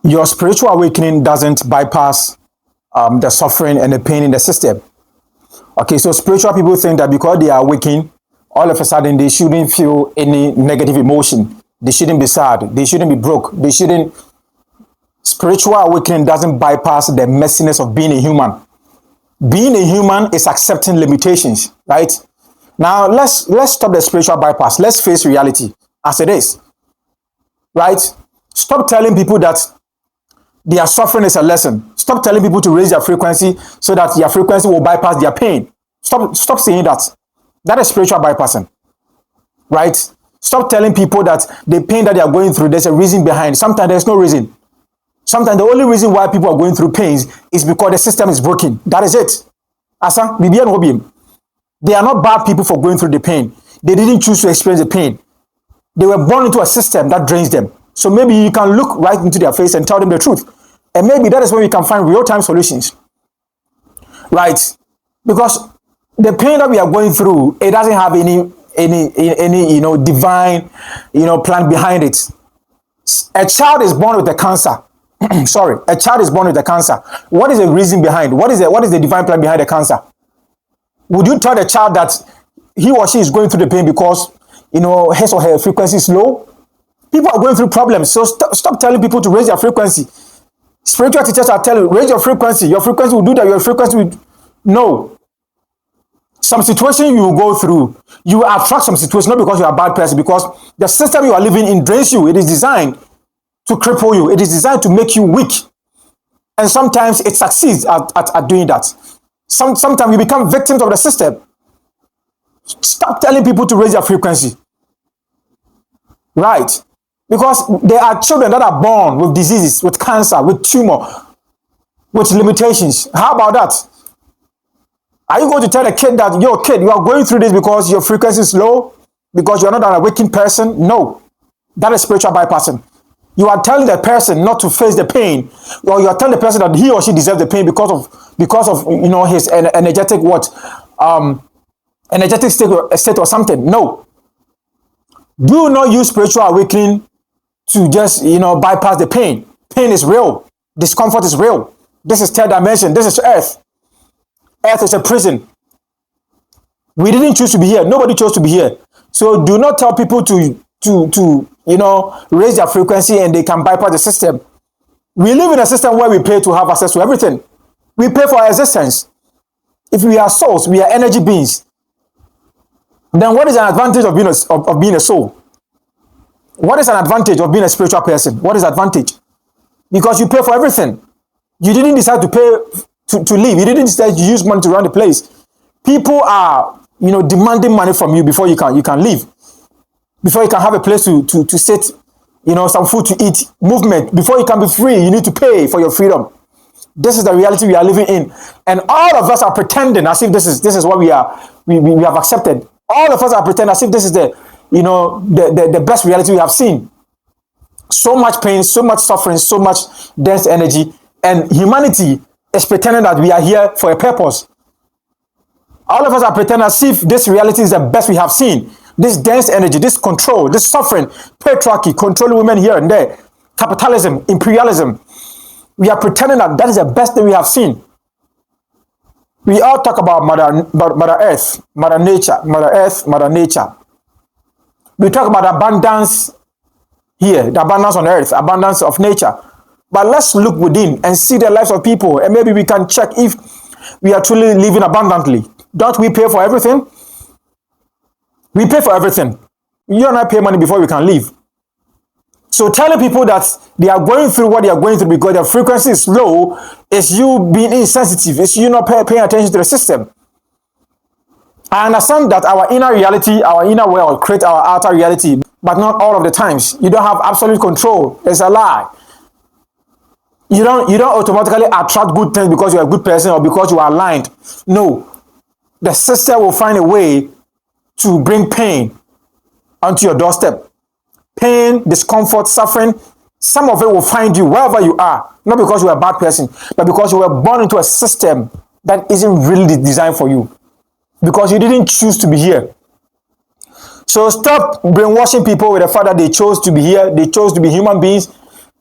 Your spiritual awakening doesn't bypass the suffering and the pain in the system. Okay, so spiritual people think that because they are awakened, all of a sudden they shouldn't feel any negative emotion. They shouldn't be sad. They shouldn't be broke. They shouldn't. Spiritual awakening doesn't bypass the messiness of being a human. Being a human is accepting limitations, right? Now let's stop the spiritual bypass. Let's face reality as it is, right? Stop telling people that their suffering is a lesson. Stop telling people to raise their frequency so that their frequency will bypass their pain. Stop saying that. That is spiritual bypassing, right? Stop telling people that the pain that they are going through, there's a reason behind. Sometimes there's no reason. Sometimes the only reason why people are going through pains is because the system is broken. That is it. Asa, they are not bad people for going through the pain. They didn't choose to experience the pain. They were born into a system that drains them. So maybe you can look right into their face and tell them the truth. And maybe that is when we can find real-time solutions. Right? Because the pain that we are going through, it doesn't have any divine plan behind it. A child is born with a cancer. Sorry, a child is born with a cancer. What is the reason behind? What is the divine plan behind the cancer? Would you tell the child that he or she is going through the pain because his or her frequency is low? People are going through problems, so stop telling people to raise their frequency. Spiritual teachers are telling you, raise your frequency. Your frequency will do that. Your frequency will... No. Some situation you will go through, you will attract some situation, not because you are a bad person, because the system you are living in drains you. It is designed to cripple you. It is designed to make you weak. And sometimes it succeeds at doing that. Sometimes we become victims of the system. Stop telling people to raise their frequency. Right? Because there are children that are born with diseases, with cancer, with tumor, with limitations. How about that? Are you going to tell a kid that, yo, kid, you are going through this because your frequency is low? Because you're not an awakened person? No. That is spiritual bypassing. You are telling the person not to face the pain, or you are telling the person that he or she deserves the pain because of his energetic energetic state or something. No. Do not use spiritual awakening to just bypass the pain. Pain is real. Discomfort is real. This is third dimension. This is earth. Earth is a prison. We didn't choose to be here. Nobody chose to be here. So do not tell people to raise their frequency and they can bypass the system. We live in a system where we pay to have access to everything. We pay for our existence. If we are souls, we are energy beings. Then what is an advantage of being a soul? What is an advantage of being a spiritual person? What is advantage? Because you pay for everything. You didn't decide to pay to live. You didn't decide to use money to run the place. People are demanding money from you before you can live. Before you can have a place to sit, some food to eat, movement. Before you can be free, you need to pay for your freedom. This is the reality we are living in. And all of us are pretending as if this is what we have accepted. All of us are pretending as if this is the best reality we have seen. So much pain, so much suffering, so much dense energy, and humanity is pretending that we are here for a purpose. All of us are pretending as if this reality is the best we have seen. This dense energy, this control, this suffering, patriarchy, controlling women here and there, capitalism, imperialism. We are pretending that is the best thing we have seen. We all talk about Mother Earth, Mother Nature, Mother Earth, Mother Nature. We talk about abundance here, the abundance on earth, abundance of nature. But let's look within and see the lives of people, and maybe we can check if we are truly living abundantly. Don't we pay for everything? We pay for everything. You and I pay money before we can live. So telling people that they are going through what they are going through because their frequency is low is you being insensitive. It's you not paying attention to the system. I understand that our inner reality, our inner world creates our outer reality, but not all of the times. You don't have absolute control. It's a lie. You don't automatically attract good things because you're a good person or because you are aligned. No. The system will find a way to bring pain onto your doorstep. Pain, discomfort, suffering, some of it will find you wherever you are. Not because you're a bad person, but because you were born into a system that isn't really designed for you. Because you didn't choose to be here. So stop brainwashing people with the fact that they chose to be here. They chose to be human beings.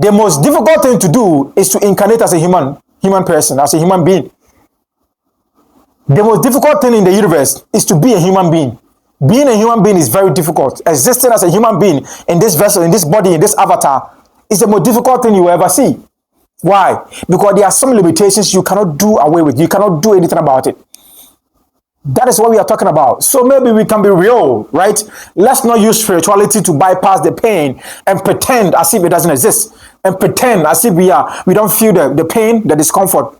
The most difficult thing to do is to incarnate as a human person, as a human being. The most difficult thing in the universe is to be a human being. Being a human being is very difficult. Existing as a human being in this vessel, in this body, in this avatar, is the most difficult thing you will ever see. Why? Because there are some limitations you cannot do away with. You cannot do anything about it. That is what we are talking about. So maybe we can be real, right? Let's not use spirituality to bypass the pain and pretend as if it doesn't exist, and pretend as if we don't feel the pain, the discomfort.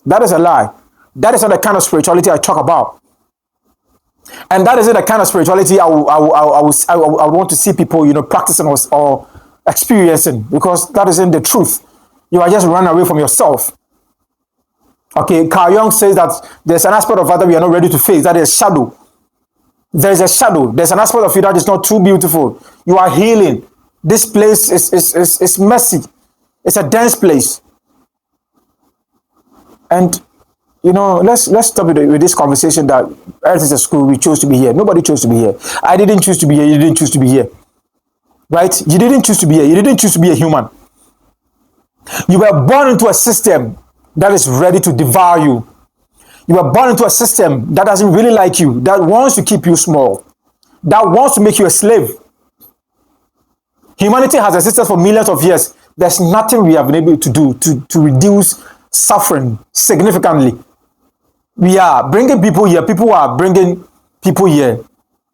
That is a lie. That is not the kind of spirituality I talk about. And that isn't the kind of spirituality I would want to see people, practicing or experiencing, because that isn't the truth. You are just running away from yourself. Okay, Carl Jung says that there's an aspect of that we are not ready to face. That is shadow. There's a shadow. There's an aspect of you that is not too beautiful. You are healing. This place is messy. It's a dense place. And let's stop with this conversation that Earth is a school. We chose to be here. Nobody chose to be here. I didn't choose to be here. You didn't choose to be here. Right? You didn't choose to be here. You didn't choose to be a human. You were born into a system that is ready to devour you. You were born into a system that doesn't really like you, that wants to keep you small, that wants to make you a slave. Humanity has existed for millions of years. There's nothing we have been able to do to reduce suffering significantly. We are bringing people here. People are bringing people here.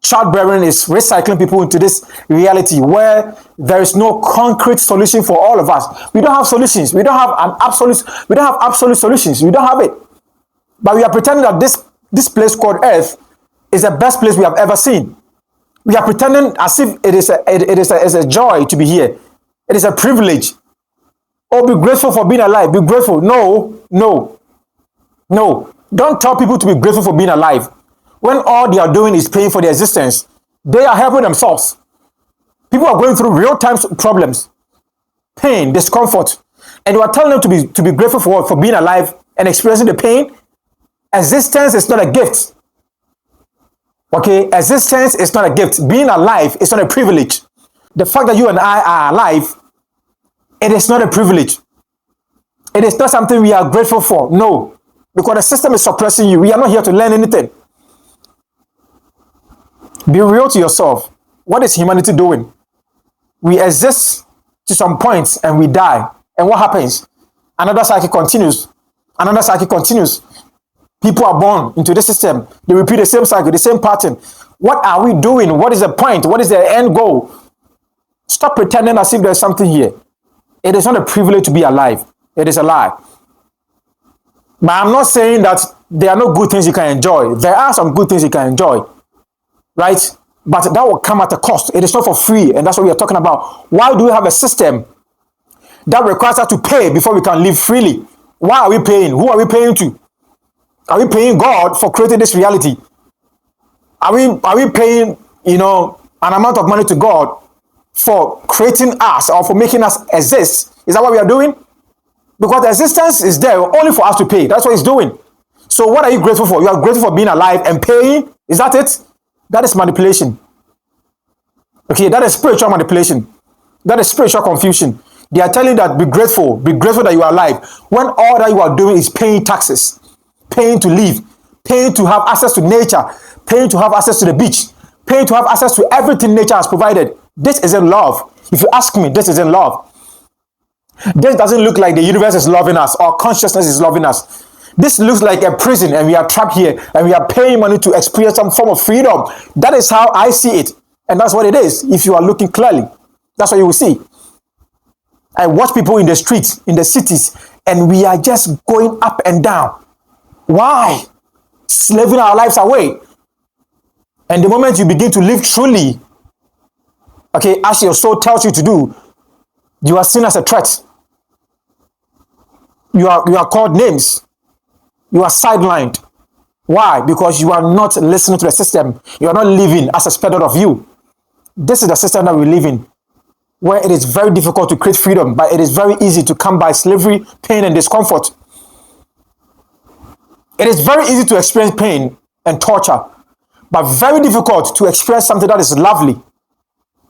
Childbearing is recycling people into this reality where there is no concrete solution for all of us. We don't have solutions. We don't have absolute solutions. We don't have it. But we are pretending that this place called Earth is the best place we have ever seen. We are pretending as if it is a joy to be here. It is a privilege. Oh, be grateful for being alive. Be grateful. No. Don't tell people to be grateful for being alive, when all they are doing is paying for their existence. They are helping themselves. People are going through real-time problems, pain, discomfort, and you are telling them to be grateful for being alive and experiencing the pain. Existence is not a gift. Okay, existence is not a gift. Being alive is not a privilege. The fact that you and I are alive, it is not a privilege. It is not something we are grateful for. No, because the system is suppressing you. We are not here to learn anything. Be real to yourself. What is humanity doing? We exist to some points and we die. And what happens? Another cycle continues. Another cycle continues. People are born into the system. They repeat the same cycle, the same pattern. What are we doing? What is the point? What is the end goal? Stop pretending as if there's something here. It is not a privilege to be alive. It is a lie. But I'm not saying that there are no good things you can enjoy. There are some good things you can enjoy. Right? But that will come at a cost. It is not for free. And that's what we are talking about. Why do we have a system that requires us to pay before we can live freely? Why are we paying? Who are we paying to? Are we paying God for creating this reality? Are we paying, an amount of money to God for creating us or for making us exist? Is that what we are doing? Because existence is there only for us to pay. That's what it's doing. So what are you grateful for? You are grateful for being alive and paying? Is that it? That is manipulation. Okay, that is spiritual manipulation. That is spiritual confusion. They are telling you that be grateful that you are alive, when all that you are doing is paying taxes, paying to live, paying to have access to nature, paying to have access to the beach, paying to have access to everything nature has provided. This isn't love. If you ask me, this isn't love. This doesn't look like the universe is loving us or consciousness is loving us. This looks like a prison and we are trapped here and we are paying money to experience some form of freedom. That is how I see it. And that's what it is. If you are looking clearly, that's what you will see. I watch people in the streets, in the cities, and we are just going up and down. Why? Slaving our lives away. And the moment you begin to live truly, okay, as your soul tells you to do, you are seen as a threat. You are called names. You are sidelined. Why? Because you are not listening to the system. You are not living as expected of you. This is the system that we live in, where it is very difficult to create freedom, but it is very easy to come by slavery, pain, and discomfort. It is very easy to experience pain and torture, but very difficult to experience something that is lovely,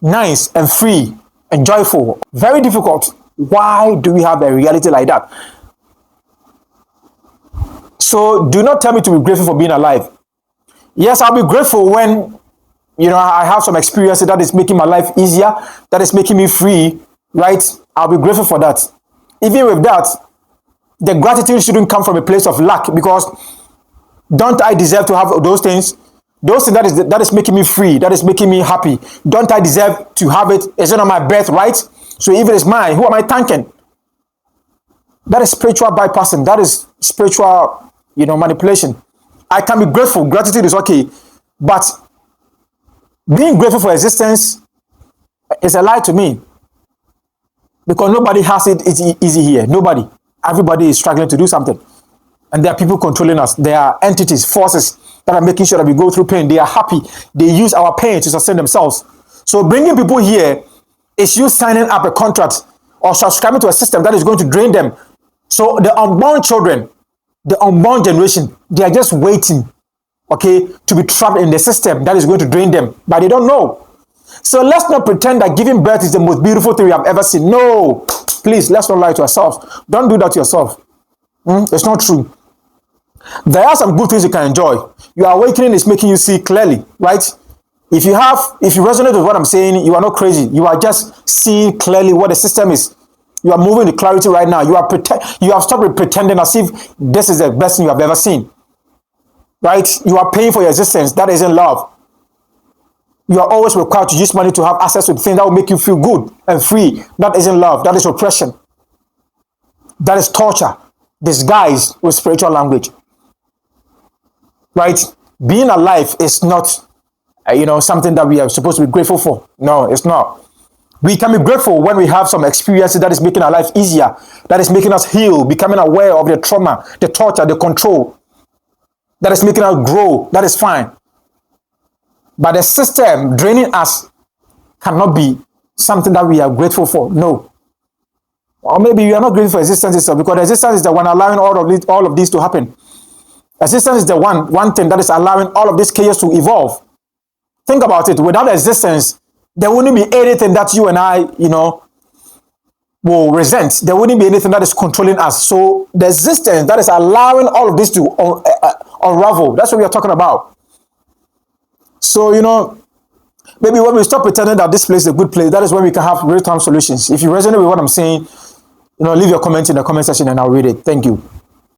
nice, and free, and joyful. Very difficult. Why do we have a reality like that? So do not tell me to be grateful for being alive. Yes, I'll be grateful when I have some experiences that is making my life easier, that is making me free, right? I'll be grateful for that. Even with that, the gratitude shouldn't come from a place of lack, because don't I deserve to have those things? Those things that is making me free, that is making me happy. Don't I deserve to have it? Is it not my birthright? So if it is mine, who am I thanking? That is spiritual bypassing. That is spiritual, manipulation. I can be grateful. Gratitude is okay, but being grateful for existence is a lie to me, because nobody has it easy here. Nobody. Everybody is struggling to do something. And there are people controlling us. There are entities, forces that are making sure that we go through pain. They are happy. They use our pain to sustain themselves. So bringing people here is you signing up a contract or subscribing to a system that is going to drain them. So the unborn children, the unborn generation, they are just waiting, okay, to be trapped in the system that is going to drain them. But they don't know. So let's not pretend that giving birth is the most beautiful thing we have ever seen. No, please, let's not lie to ourselves. Don't do that to yourself. It's not true. There are some good things you can enjoy. Your awakening is making you see clearly, right? If you resonate with what I'm saying, you are not crazy. You are just seeing clearly what the system is. You are moving to clarity right now. You have stopped pretending as if this is the best thing you have ever seen. Right? You are paying for your existence. That isn't love. You are always required to use money to have access to things that will make you feel good and free. That isn't love. That is oppression. That is torture disguised with spiritual language. Right? Being alive is not, something that we are supposed to be grateful for. No, it's not. We can be grateful when we have some experiences that is making our life easier, that is making us heal, becoming aware of the trauma, the torture, the control, that is making us grow. That is fine. But the system draining us cannot be something that we are grateful for. No. Or maybe we are not grateful for existence itself, because existence is the one allowing all of this to happen. Existence is the one thing that is allowing all of this chaos to evolve. Think about it. Without existence, there wouldn't be anything that you and I, will resent. There wouldn't be anything that is controlling us. So the existence that is allowing all of this to unravel, that's what we are talking about. So, maybe when we stop pretending that this place is a good place, that is when we can have real-time solutions. If you resonate with what I'm saying, leave your comment in the comment section and I'll read it. Thank you.